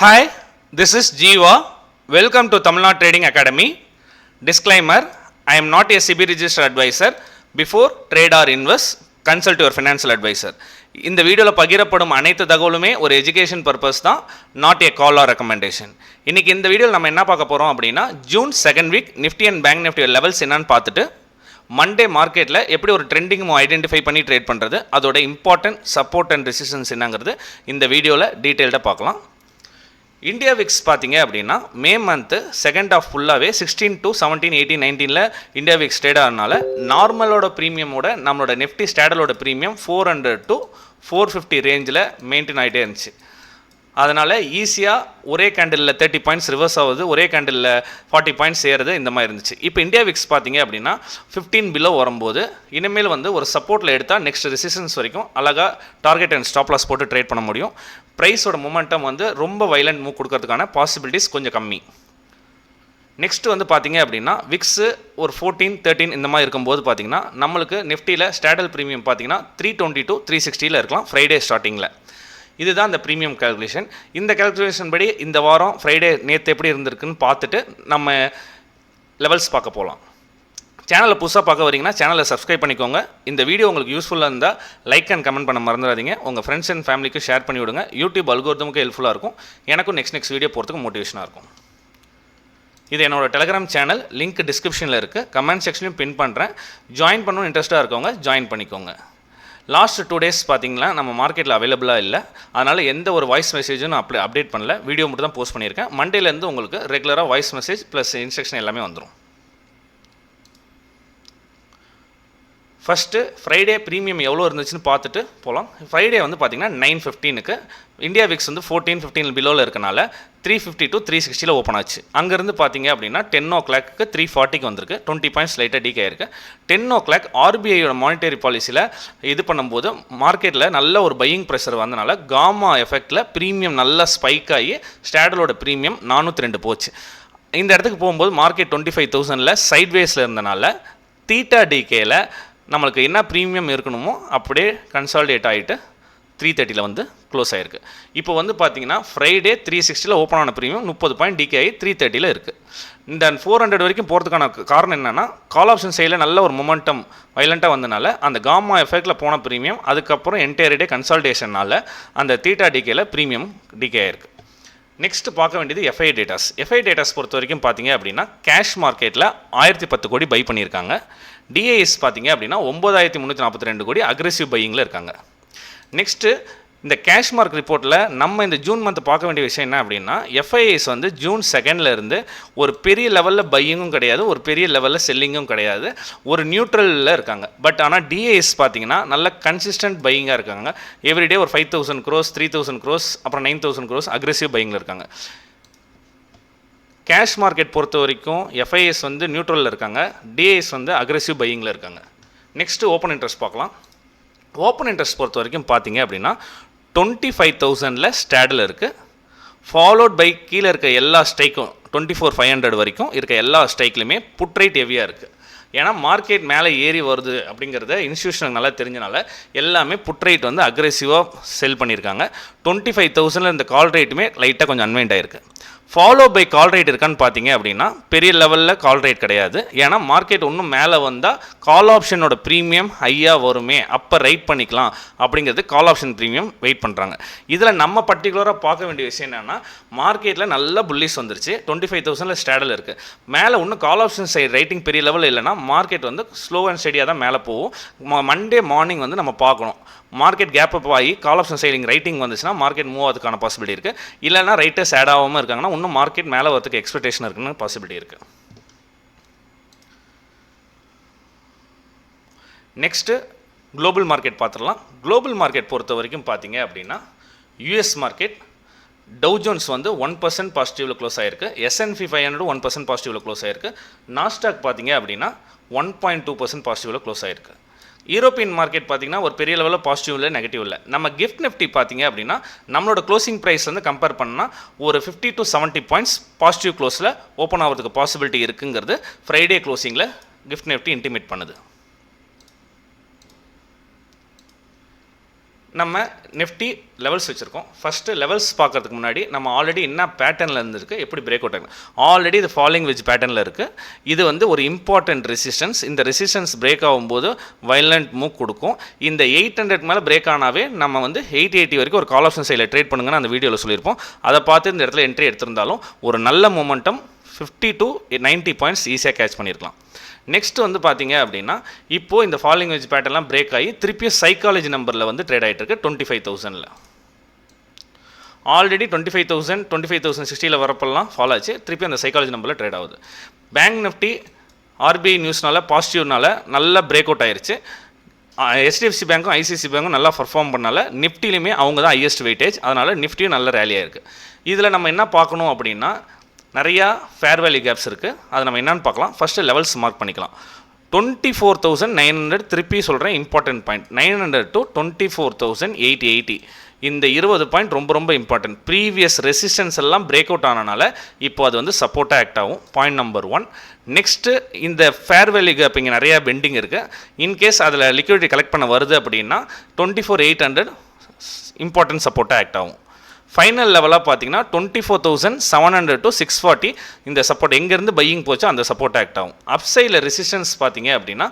Hi, this is Jeeva. Welcome to Tamil Nadu Trading Academy. Disclaimer, I am not a CB registered advisor. Before trade or invest, consult your financial advisor. இந்த வீடியோவில் பகிரப்படும் அனைத்து தகவலுமே ஒரு education purpose தான், not a call or recommendation. இன்றைக்கி இந்த வீடியோவில் நம்ம என்ன பார்க்க போகிறோம் அப்படின்னா, June second week Nifty and bank Nifty levels என்னன்னு பார்த்துட்டு, மண்டே மார்க்கெட்டில் எப்படி ஒரு ட்ரெண்டிங் ஐடென்டிஃபை பண்ணி ட்ரேட் பண்ணுறது, அதோட இம்பார்ட்டன்ட் சப்போர்ட் அண்ட் ரெசிஸ்டன்ஸ் என்னங்கிறது இந்த வீடியோவில் டீட்டெயில்டாக பார்க்கலாம். இந்தியா விக்ஸ் பார்த்தீங்க அப்படின்னா மே மந்த்து செகண்ட் ஆஃப் ஃபுல்லாகவே 16 to 17, 18, 19 இந்தியா விக்ஸ் ட்ரேட் ஆகிறதுனால நார்மலோட ப்ரீமியமோட நம்மளோட நிஃப்டி ஸ்டாடலோட ப்ரீமியம் 400 to 450 ரேஞ்சில் மெயின்டைன் ஆகிட்டே இருந்துச்சு. அதனால் ஈஸியாக ஒரே கேண்டிலில் 30 பாயிண்ட்ஸ் ரிவர்ஸ் ஆகுது, ஒரே கேண்டிலில் 40 பாயிண்ட்ஸ் ஏறுது, இந்த மாதிரி இருந்துச்சு. இப்போ இந்தியா விக்ஸ் பார்த்தீங்க அப்படின்னா 15 பிலோ வரும்போது இனிமேல் ஒரு சப்போர்ட்டில் எடுத்தால் நெக்ஸ்ட் ரெசிஸ்டன்ஸ் வரைக்கும் அழகாக டார்கெட் அண்ட் ஸ்டாப் லாஸ் போட்டு ட்ரேட் பண்ண முடியும். ப்ரைஸோட மொமெண்டம் ரொம்ப வைலண்ட் மூவ் கொடுக்கறதுக்கான பாசிபிலிட்டிஸ் கொஞ்சம் கம்மி. நெக்ஸ்ட் பார்த்தீங்க அப்படின்னா விக்ஸு ஒரு 14, 13 இந்த மாதிரி இருக்கும்போது பார்த்தீங்கன்னா நம்மளுக்கு நிஃப்டியில் ஸ்டாடல் ப்ரீமியம் பார்த்தீங்கன்னா 320 to 360 இருக்கலாம் ஃப்ரைடே ஸ்டார்டிங்கில். இதுதான் இந்த ப்ரீமியம் கால்குலேஷன். இந்த கால்குலேஷன் படி இந்த வாரம் ஃப்ரைடே நேற்று எப்படி இருந்திருக்குன்னு பார்த்துட்டு நம்ம லெவல்ஸ் பார்க்க போகலாம். சேனலை புதுசாக பார்க்க வரீங்கன்னா சேனலை சப்ஸ்கிரைப் பண்ணிக்கோங்க. இந்த வீடியோ உங்களுக்கு யூஸ்ஃபுல்லாக இருந்தால் லைக் அண்ட் கமெண்ட் பண்ண மறந்துடாதீங்க. உங்கள் ஃப்ரெண்ட்ஸ் அண்ட் ஃபேமிலிக்கு ஷேர் பண்ணி விடுங்க. யூடியூப் அல்கோரிதமுக்கு ஹெல்ப்ஃபுல்லாக இருக்கும், எனக்கும் நெக்ஸ்ட் வீடியோ போகிறதுக்கு மோட்டிவேஷனாக இருக்கும். இது என்னோட டெலிகிராம் சேனல், லிங்க் டிஸ்கிரிப்ஷனில் இருக்குது, கமெண்ட் செக்ஷன்லையும் பின் பண்ணுறேன். ஜாயின் பண்ணணும் இன்ட்ரெஸ்ட்டாக இருக்கவங்க ஜாயின் பண்ணிக்கோங்க. லாஸ்ட் 2 days பார்த்தீங்கன்னா நம்ம மார்க்கெட்டில் அவைலபிளாக இல்லை, அதனால் எந்த ஒரு வாய்ஸ் மெசேஜும் நான் அப்டேட் பண்ணல, வீடியோ மட்டும் தான் போஸ்ட் பண்ணியிருக்கேன். மண்டேலேருந்து உங்களுக்கு ரெகுலராக வாய்ஸ் மெசேஜ் ப்ளஸ் இன்ஸ்ட்ரக்ஷன் எல்லாமே வந்துடும். ஃபஸ்ட்டு ஃப்ரைடே ப்ரீமியம் எவ்வளோ இருந்துச்சுன்னு பார்த்துட்டு போகலாம். ஃப்ரைடே பார்த்தீங்கன்னா 9:15 இந்தியா விக்ஸ் 14, 15 பிலோவில் இருக்கனால 350 to 360 ஓப்பன் ஆச்சு. அங்கேருந்து பார்த்தீங்க அப்படின்னா 10 o'clock 340 வந்திருக்கு, 20 பாயிண்ட்ஸ் லைட்டாக டீக் ஆயிருக்கு. 10 o'clock ஆர்பிஐயோட மானிட்டரி பாலிசியில் இது பண்ணும்போது மார்க்கெட்டில் நல்ல ஒரு பையிங் ப்ரெஷர் வந்தனால காமா எஃபெக்டில் ப்ரீமியம் நல்லா ஸ்பைக் ஆகி ஸ்டாடலோட ப்ரீமியம் 402 போச்சு. இந்த இடத்துக்கு போகும்போது மார்க்கெட் 25,000 சைட்வேஸில் இருந்தனால தீட்டா டிகேயில் நம்மளுக்கு என்ன ப்ரீமியம் இருக்கணுமோ அப்படியே கன்சாலிடேட் ஆகிட்டு 330 க்ளோஸ் ஆகிருக்கு. இப்போ பார்த்தீங்கன்னா ஃப்ரைடே 360 ஓப்பன் ஆன ப்ரீமியம் 30 பாயிண்ட் டிகே ஆகி 330 இருக்குது. இந்த 400 வரைக்கும் போகிறதுக்கான காரணம் என்னென்னா, கால் ஆப்ஷன் சைடில் நல்ல ஒரு மொமெண்டம் வைலண்ட்டாக வந்தனால அந்த காமா எஃபெக்டில் போன ப்ரீமியம் அதுக்கப்புறம் என்டையர் டே கன்சால்டேஷனால் அந்த தீட்டா டிகேயில் ப்ரீமியம் டிகே ஆகிருக்கு. நெக்ஸ்ட் பார்க்க வேண்டியது எஃப்ஐ டேட்டாஸ். எஃப்ஐ டேட்டாஸ் பொறுத்த வரைக்கும் பார்த்தீங்க அப்படின்னா கேஷ் மார்க்கெட்டில் 1010 கோடி பை பண்ணியிருக்காங்க. டிஏஎஸ் பார்த்தீங்க அப்படின்னா 9342 கோடி அக்ரெசிவ் பையிங்கில் இருக்காங்க. நெக்ஸ்ட்டு இந்த கேஷ் மார்க் ரிப்போர்ட்டில் நம்ம இந்த ஜூன் மந்த் பார்க்க வேண்டிய விஷயம் என்ன அப்படின்னா, எஃப்ஐஎஸ் ஜூன் 2 இருந்து ஒரு பெரிய லெவலில் பையிங்கும் கிடையாது, ஒரு பெரிய லெவலில் செல்லிங்கும் கிடையாது, ஒரு நியூட்ரலில் இருக்காங்க. பட் ஆனால் டிஏஎஸ் பார்த்தீங்கன்னா நல்ல கன்சிஸ்டன்ட் பையிங்காக இருக்காங்க. எவ்ரிடே ஒரு 5,000 crores, 3,000 crores, அப்புறம் 9,000 crores அக்ரெசிவ் பையிங்கில் இருக்காங்க. கேஷ் மார்க்கெட் பொறுத்த வரைக்கும் எஃப்ஐஎஸ் நியூட்ரலில் இருக்காங்க, டிஏஎஸ் அக்ரெசிவ் பையிங்கில் இருக்காங்க. நெக்ஸ்ட்டு ஓப்பன் இன்ட்ரெஸ்ட் பார்க்கலாம். ஓப்பன் இன்ட்ரெஸ்ட் பொறுத்த வரைக்கும் பார்த்தீங்க அப்படின்னா 25,000 ஸ்டாடில் இருக்குது. ஃபாலோட் பை கீழே இருக்க எல்லா ஸ்ட்ரைக்கும் 24,500 வரைக்கும் இருக்க எல்லா ஸ்ட்ரைக்லையுமே புட் ரைட் ஹெவியாக இருக்குது. ஏன்னா மார்க்கெட் மேலே ஏறி வருது அப்படிங்கிறத இன்ஸ்டியூஷனுக்கு நல்லா தெரிஞ்சனால எல்லாமே புட் ரைட் அக்ரெசிவாக செல் பண்ணியிருக்காங்க. 25,000 இந்த கால் ரேட்டுமே லைட்டாக கொஞ்சம் அன்வைண்ட் ஆகிருக்கு. ஃபாலோ பை கால் ரேட் இருக்கான்னு பார்த்தீங்க அப்படின்னா பெரிய லெவலில் கால் ரேட் கிடையாது. ஏன்னா மார்க்கெட் இன்னும் மேலே வந்தால் கால் ஆப்ஷனோட ப்ரீமியம் ஹையாக வருமே, அப்போ ரைட் பண்ணிக்கலாம் அப்படிங்கிறது கால் ஆப்ஷன் ப்ரீமியம் வெயிட் பண்ணுறாங்க. இதில் நம்ம பர்டிகுலராக பார்க்க வேண்டிய விஷயம் என்னென்னா, மார்க்கெட்டில் நல்ல புல்லிஸ் வந்துருச்சு, 25,000 ஸ்டாடில் இருக்குது. மேலே இன்னும் கால் ஆப்ஷன் சைடு ரைட்டிங் பெரிய லெவலில் இல்லைனா மார்க்கெட் ஸ்லோ அண்ட் ஸ்டடியாக தான் மேலே போகும். மண்டே மார்னிங் நம்ம பார்க்கணும், மார்க்கெட் கேப் அப் ஆகி கால் ஆப்ஷன் சைடிங் ரைட்டிங் வந்துச்சுன்னா மார்க்கெட் மூவ் ஆகிறதுக்கான பாசிபிலிட்டி இருக்குது. இல்லைனா ரைட்டர்ஸ் ஆட் ஆகாமல் இருக்காங்கன்னா இன்னும் மார்க்கெட் மேலே வரதுக்கு எக்ஸ்பெக்டேஷன் இருக்குன்னு பாசிபிலிட்டி இருக்குது. நெக்ஸ்ட்டு குளோபல் மார்க்கெட் பார்த்துடலாம். குளோபல் மார்க்கெட் பொறுத்த வரைக்கும் பார்த்தீங்க அப்படின்னா யூஎஸ் மார்க்கெட் டவ் ஜோன்ஸ் 1% பாசிட்டிவில் க்ளோஸ் ஆகிருக்கு, S&P 500 1% பாசிட்டிவில் க்ளோஸ் ஆகிருக்கு. நாஸ்டாக் பார்த்தீங்க அப்படின்னா 1.2% பாசிட்டிவில் க்ளோஸ் ஆகிருக்கு. யூரோப்பியன் மார்க்கெட் பார்த்தீங்கன்னா ஒரு பெரிய லெவலில் பாசிட்டிவ் இல்லை, நெகட்டிவ் இல்லை. நம்ம கிஃப்ட் நிஃப்டி பார்த்தீங்க அப்படின்னா நம்மளோட க்ளோசிங் ப்ரைஸ் கம்பேர் பண்ணால் ஒரு 50 to 70 பாயிண்ட்ஸ் பாசிட்டிவ் க்ளோஸில் ஓப்பன் ஆகிறதுக்கு பாசிபிலிட்டி இருக்குங்கிறது ஃப்ரைடே க்ளோசிங்கில் கிஃப்ட் நிஃப்டி இன்டிமேட் பண்ணுது. நம்ம நிஃப்டி லெவல்ஸ் வச்சுருக்கோம். ஃபஸ்ட்டு லெவல்ஸ் பார்க்கறதுக்கு முன்னாடி நம்ம ஆல்ரெடி என்ன பேட்டர்னில் இருந்திருக்கு, எப்படி பிரேக் அவுட் ஆகும். ஆல்ரெடி இது ஃபாலோயிங் வெஜ் பேட்டர்னில் இருக்குது. இது வந்து ஒரு இம்பார்ட்டன்ட் ரெசிஸ்டன்ஸ். இந்த ரெசிஸ்டன்ஸ் பிரேக் ஆகும்போது வைலண்ட் மூவ் கொடுக்கும். இந்த 800 மேலே பிரேக் ஆனாவே நம்ம வந்து 880 வரைக்கும் ஒரு கால் ஆப்ஷன் சைடில் ட்ரேட் பண்ணுங்கன்னு அந்த வீடியோவில் சொல்லியிருப்போம். அதை பார்த்து இந்த இடத்துல என்ட்ரி எடுத்திருந்தாலும் ஒரு நல்ல மொமெண்டம் 50 to 90 பாயிண்ட்ஸ் ஈஸியாக கேட்ச் பண்ணியிருக்கலாம். நெக்ஸ்ட் வந்து பார்த்தீங்க அப்படின்னா இப்போது இந்த ஃபாலோயிங் வெஜ் பேட்டர்லாம் பிரேக் ஆகி திருப்பியும் சைக்காலஜி நம்பரில் வந்து ட்ரேட் ஆகிட்டு இருக்கு 25,000. ஆல்ரெடி 25,000 25,060 வரப்பெல்லாம் ஃபாலோ ஆச்சு. திருப்பி அந்த சைக்காலஜி நம்பரில் ட்ரேட் ஆகுது. பேங்க் நிஃப்டி ஆர்பிஐ நியூஸ்னால பாசிட்டிவ்னால நல்லா பிரேக் அவுட் ஆயிருச்சு. HDFC பேங்க்கும் ICICI பேங்க்கும் நல்லா பர்ஃபார்ம் பண்ணால நிஃப்டிலையுமே அவங்க தான் ஹையஸ்ட் வெயிட்டேஜ். அதனால் நிஃப்டியும் நல்ல ரேலியாக இருக்குது. இதில் நம்ம என்ன பார்க்கணும் அப்படின்னா நிறையா ஃபேர் வேல்யூ கேப்ஸ் இருக்குது. அதை நம்ம என்னென்னு பார்க்கலாம். ஃபஸ்ட்டு லெவல்ஸ் மார்க் பண்ணிக்கலாம். 24,900 திருப்பி சொல்கிறேன், இம்பார்ட்டன்ட் பாயிண்ட். 900 to 24,880 இந்த 20 பாயிண்ட் ரொம்ப ரொம்ப இம்பார்ட்டன்ட். ப்ரீவியஸ் ரெசிஸ்டன்ஸ் எல்லாம் பிரேக் அவுட் ஆனனால இப்போ அது வந்து சப்போர்ட்டாக ஆக்ட் ஆகும். Point number 1. நெக்ஸ்ட்டு இந்த ஃபேர் வேல்யூ கேப் இங்கே நிறையா பெண்டிங் இருக்குது. இன்கேஸ் அதில் லிக்விடிட்டி கலெக்ட் பண்ண வருது அப்படின்னா 24,800 இம்பார்ட்டன்ட் சப்போர்ட்டாக ஆக்ட் ஆகும். ஃபைனல் லெவலாக பார்த்தீங்கன்னா 24,700 to 640 இந்த சப்போர்ட் எங்கேருந்து பையிங் போச்சோ அந்த சப்போர்ட் ஆக்ட் ஆகும். அப்சைடில் ரெசிஸ்டன்ஸ் பார்த்தீங்க அப்படின்னா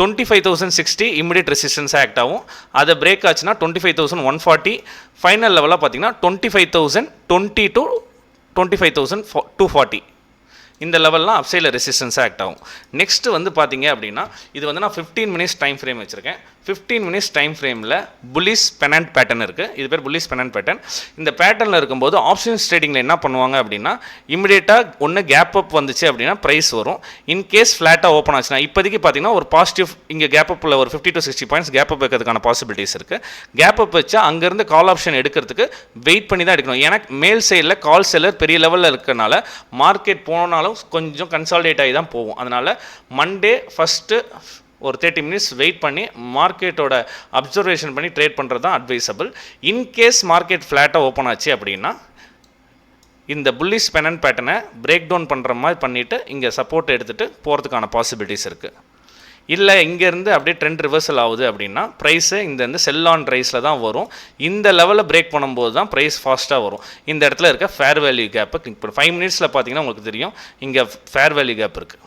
25,060 இமிடியட் ரெசிஸ்டன்ஸ் ஆக்ட் ஆகும். அதை பிரேக் ஆச்சுன்னா 25,140. ஃபைனல் லெவலாக பார்த்தீங்கன்னா 25,020 to 25,240 இந்த லெவல்லாம் அப்சைடில் ரெசிஸ்டன்ஸ் ஆக்ட் ஆகும். நெக்ஸ்ட் வந்து பார்த்தீங்க அப்படின்னா இது வந்து நான் 15 மினிட்ஸ் டைம் ஃப்ரேம் வச்சுருக்கேன். 15 மினிட்ஸ் டைம் ஃப்ரேமில் புல்லிஷ் பெனன்ட் பேட்டர்ன் இருக்குது. இது பேர் புல்லிஷ் பெனன்ட் பேட்டர்ன். இந்த பேட்டர்னில் இருக்கும்போது ஆப்ஷன்ஸ் ட்ரேடிங்கில் என்ன பண்ணுவாங்க அப்படின்னா இமிடியேட்டாக ஒன்று கேப் அப் வந்துச்சு அப்படின்னா ப்ரைஸ் வரும். இன்கேஸ் ஃப்ளாட்டாக ஓப்பன் ஆச்சுன்னா இப்போதைக்கு பார்த்தீங்கன்னா ஒரு பாசிட்டிவ் இங்கே கேப் அப்பில் ஒரு 50 to 60 பாயிண்ட்ஸ் கேப் அப் வைக்கிறதுக்கான பாசிபிலிட்டிஸ் இருக்குது. கேப் அப் வச்சா அங்கேருந்து கால் ஆப்ஷன் எடுக்கிறதுக்கு வெயிட் பண்ணி தான் எடுக்கணும். ஏன்னா மேல் சைடில் கால் செல்லர் பெரிய லெவலில் இருக்கிறனால மார்க்கெட் போனாலும் கொஞ்சம் கன்சாலிடேட் ஆகி தான் போகும். அதனால் மண்டே ஃபஸ்ட்டு ஒரு 30 மினிட்ஸ் வெயிட் பண்ணி மார்க்கெட்டோட அப்சர்வேஷன் பண்ணி ட்ரேட் பண்ணுறது தான் அட்வைசபிள். இன்கேஸ் மார்க்கெட் ஃப்ளாட்டாக ஓப்பன் ஆச்சு அப்படின்னா இந்த புல்லிஷ் பெனன்ட் பேட்டர்னை பிரேக் டவுன் பண்ணுற மாதிரி பண்ணிவிட்டு இங்கே சப்போர்ட் எடுத்துகிட்டு போகிறதுக்கான பாசிபிலிட்டிஸ் இருக்குது. இல்லை இங்கேருந்து அப்படியே ட்ரெண்ட் ரிவர்சல் ஆகுது அப்படின்னா ப்ரைஸு இந்த செல் ஆன் ரைஸில் தான் வரும். இந்த லெவலில் பிரேக் பண்ணும்போது தான் ப்ரைஸ் ஃபாஸ்ட்டாக வரும். இந்த இடத்துல இருக்க ஃபேர் வேல்யூ கேப்பை கிளிக் பண்ணி 5 மினிட்ஸில் பார்த்தீங்கன்னா உங்களுக்கு தெரியும் இங்கே ஃபேர் வேல்யூ கேப் இருக்குது.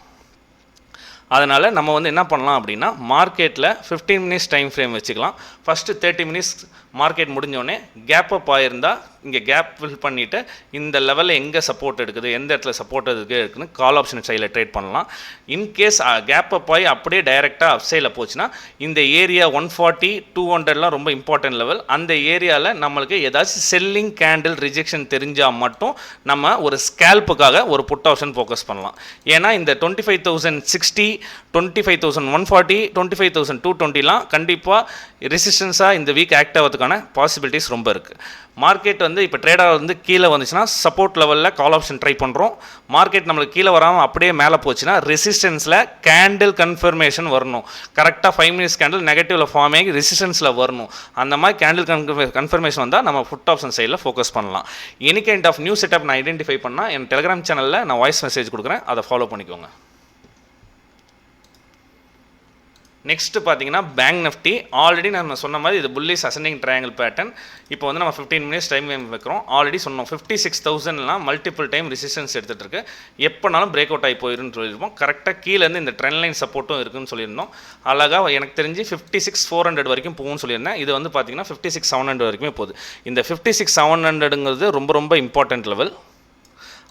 அதனால் நம்ம வந்து என்ன பண்ணலாம் அப்படின்னா மார்க்கெட்டில் 15 மினிட்ஸ் டைம் ஃப்ரேம் வச்சுக்கலாம். ஃபஸ்ட்டு 30 மினிட்ஸ் மார்க்கெட் முடிஞ்சோடனே கேப் அப் ஆயிருந்தால் இங்கே கேப் ஃபில் பண்ணிவிட்டு இந்த லெவலில் எங்கே சப்போர்ட் எடுக்குது எந்த இடத்துல சப்போர்ட் இருக்குன்னு கால் ஆப்ஷன் சைடில் ட்ரேட் பண்ணலாம். இன்கேஸ் கேப் அப் ஆகி அப்படியே டைரெக்டாக அப் சைடில் போச்சுன்னா இந்த ஏரியா 140 200லாம் ரொம்ப இம்பார்ட்டன்ட் லெவல். அந்த ஏரியாவில் நம்மளுக்கு ஏதாச்சும் செல்லிங் கேண்டில் ரிஜெக்ஷன் தெரிஞ்சால் மட்டும் நம்ம ஒரு ஸ்கேல்ப்புக்காக ஒரு புட் ஆப்ஷன் ஃபோக்கஸ் பண்ணலாம். ஏன்னா இந்த 25,060 25,140 25,220லாம் கண்டிப்பாக ரெசிஸ்டன்ஸாக இந்த வீக் ஆக்ட் ஆகிறதுக்கான பாசிபிலிட்டிஸ் ரொம்ப இருக்குது. மார்க்கெட் வந்து இப்போ ட்ரேடாக வந்து கீழே வந்துச்சுன்னா சப்போர்ட் லெவலில் கால் ஆப்ஷன் ட்ரை பண்ணுறோம். மார்க்கெட் நம்மளுக்கு கீழே வராமல் அப்படியே மேலே போச்சுன்னா ரெசிஸ்டன்ஸில் கேண்டில் கன்ஃபர்மேஷன் வரணும். கரெக்டாக 5 மினிட்ஸ் கேண்டில் நெகட்டிவில் ஃபார்ம் ஆகி ரெசிஸ்டன்ஸில் வரணும். அந்த மாதிரி கேண்டில் கன்ஃபர்மேஷன் வந்தால் நம்ம ஃபுட் ஆப்ஷன் சைடில் ஃபோக்கஸ் பண்ணலாம். Any kind of new setup நான் ஐடென்டிஃபை பண்ணால் என் டெலிகிராம் சேனலில் நான் வாய்ஸ் மெசேஜ் கொடுக்குறேன், அதை ஃபாலோ பண்ணிக்கோங்க. நெக்ஸ்ட்டு பார்த்தீங்கன்னா பேங்க் நிஃப்டி ஆல்ரெடி நம்ம சொன்ன மாதிரி இது புல்லிஷ் அசெண்டிங் ட்ரையாங்கிள் பேட்டர்ன். இப்போ வந்து நம்ம 15 மினிட்ஸ் டைம் வைக்கிறோம். ஆல்ரெடி சொன்னோம் 56,000லாம் மல்டிபிள் டைம் ரெசிஸ்டன்ஸ் எடுத்துகிட்டு இருக்கு. எப்போனாலும் பிரேக் அவுட் ஆகி போயிருன்னு சொல்லியிருப்போம். கரெக்டாக கீழேருந்து இந்த ட்ரெண்ட் லைன் சப்போர்ட்டும் இருக்குன்னு சொல்லியிருந்தோம். அழகாக எனக்கு தெரிஞ்சு 56,400 வரைக்கும் போகும்னு சொல்லியிருந்தேன். இது வந்து பார்த்தீங்கன்னா 56,700 வரைக்குமே போகுது. இந்த 56,700ங்கிறது ரொம்ப ரொம்ப இம்பார்ட்டன்ட் லெவல்.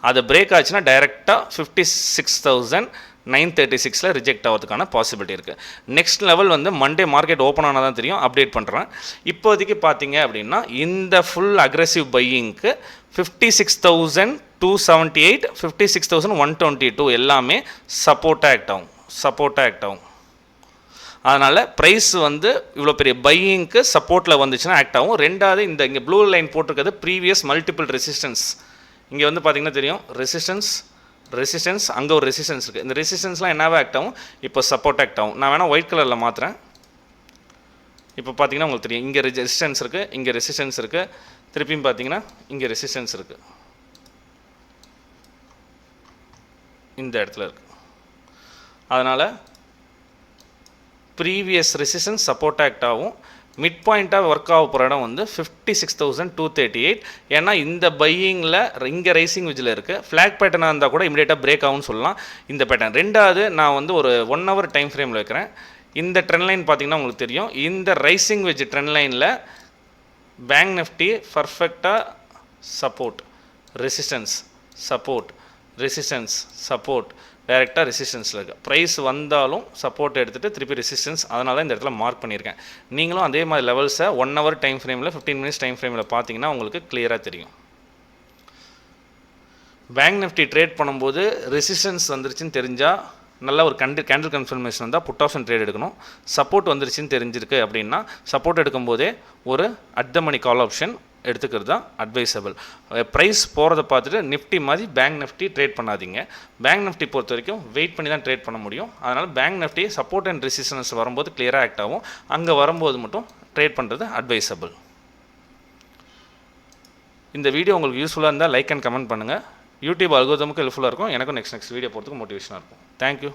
அது பிரேக் ஆச்சுன்னா டைரெக்டாக 56,936 ரிஜெக்ட் ஆகிறதுக்கான பாசிபிலிட்டி இருக்குது. நெக்ஸ்ட் லெவல் வந்து மண்டே மார்க்கெட் ஓப்பன் ஆனால் தான் தெரியும், அப்டேட் பண்ணுறேன். இப்போதைக்கு பார்த்தீங்க அப்படின்னா இந்த ஃபுல் அக்ரெசிவ் பையிங்க்கு 56,278 56,122 எல்லாமே சப்போர்ட்டாக ஆக்ட் ஆகும். அதனால் ப்ரைஸ் வந்து இவ்வளோ பெரிய பையிங்க்கு சப்போர்ட்டில் வந்துச்சுன்னா ஆக்ட் ஆகும். ரெண்டாவது இங்கே ப்ளூ லைன் போட்டிருக்கிறது ப்ரீவியஸ் மல்டிபிள் ரெசிஸ்டன்ஸ். இங்கே வந்து பார்த்திங்கன்னா தெரியும் ரெசிஸ்டன்ஸ் அங்கே ஒரு ரெசிஸ்டன்ஸ் இருக்குது. இந்த ரெசிஸ்டன்ஸ்லாம் என்னவே ஆக்ட் ஆகும், இப்போ சப்போர்ட் ஆக்ட் ஆகும். நான் வேணால் ஒயிட் கலரில் மாற்றுறேன். இப்போ பார்த்தீங்கன்னா உங்களுக்கு தெரியும் இங்கே ரெசிஸ்டன்ஸ் இருக்குது, இங்கே ரெசிஸ்டன்ஸ் இருக்குது, திருப்பியும் பார்த்தீங்கன்னா இங்கே ரெசிஸ்டன்ஸ் இருக்குது, இந்த இடத்துல இருக்குது. அதனால் ப்ரீவியஸ் ரெசிஸ்டன்ஸ் சப்போர்ட் ஆக்ட் ஆகும். மிட் பாயிண்ட்டாக ஒர்க் ஆக போகிற இடம் வந்து 56,238. ஏன்னா இந்த பையிங்கில் இங்கே ரைசிங் விஜில் இருக்குது. ஃப்ளாக் பேட்டர்னாக இருந்தால் கூட இமீடியட்டாக பிரேக் ஆகும்னு சொல்லலாம் இந்த பேட்டர்ன். ரெண்டாவது நான் வந்து ஒரு 1 hour டைம் ஃப்ரேமில் வைக்கிறேன். இந்த ட்ரெண்ட் லைன் பார்த்திங்கன்னா உங்களுக்கு தெரியும். இந்த ரைசிங் விஜ் ட்ரெண்ட் லைனில் பேங்க் நிஃப்டி பர்ஃபெக்டாக support resistance support resistance support டைரெக்டாக ரெசிஸ்டன்ஸில் இருக்குது. ப்ரைஸ் வந்தாலும் சப்போர்ட் எடுத்துகிட்டு திருப்பி ரெசிஸ்டன்ஸ், அதனால தான் இந்த இடத்துல மார்க் பண்ணியிருக்கேன். நீங்களும் அதே மாதிரி லெவல்ஸை 1 hour டைம் ஃப்ரேமில் 15 minutes டைம் ஃப்ரேமில் பார்த்தீங்கன்னா உங்களுக்கு கிளியராக தெரியும். பேங்க் நிஃப்டி ட்ரேட் பண்ணும்போது ரெசிஸ்டன்ஸ் வந்துருச்சுன்னு தெரிஞ்சால் நல்ல ஒரு கேண்டில் கன்ஃபர்மேஷன் வந்தால் புட் ஆப்ஷன் ட்ரேட் எடுக்கணும். சப்போர்ட் வந்துருச்சுன்னு தெரிஞ்சிருக்கு அப்படின்னா சப்போர்ட் எடுக்கும்போதே ஒரு at the money call option எடுத்துக்கிறது தான் அட்வைசபிள். ப்ரைஸ் போகிறத பார்த்துட்டு நிஃப்டி மாதிரி பேங்க் நிஃப்டி ட்ரேட் பண்ணாதீங்க. பேங்க் நிஃப்டி பொறுத்த வரைக்கும் வெயிட் பண்ணி தான் ட்ரேட் பண்ண முடியும். அதனால் bank Nifty support and resistance வரும்போது கிளியராக ஆக்ட் ஆகும். அங்கே வரும்போது மட்டும் ட்ரேட் பண்ணுறது அட்வைசபிள். இந்த வீடியோ உங்களுக்கு யூஸ்ஃபுல்லாக இருந்தால் லைக் அண்ட் கமெண்ட் பண்ணுங்கள். யூடியூப் அல்கோரிதமுக்கு ஹெல்ப்ஃபுல்லாக இருக்கும். எனக்கும் நெக்ஸ்ட் வீடியோ போகிறதுக்கு மோட்டிவேஷனாக இருக்கும். தேங்க்யூ.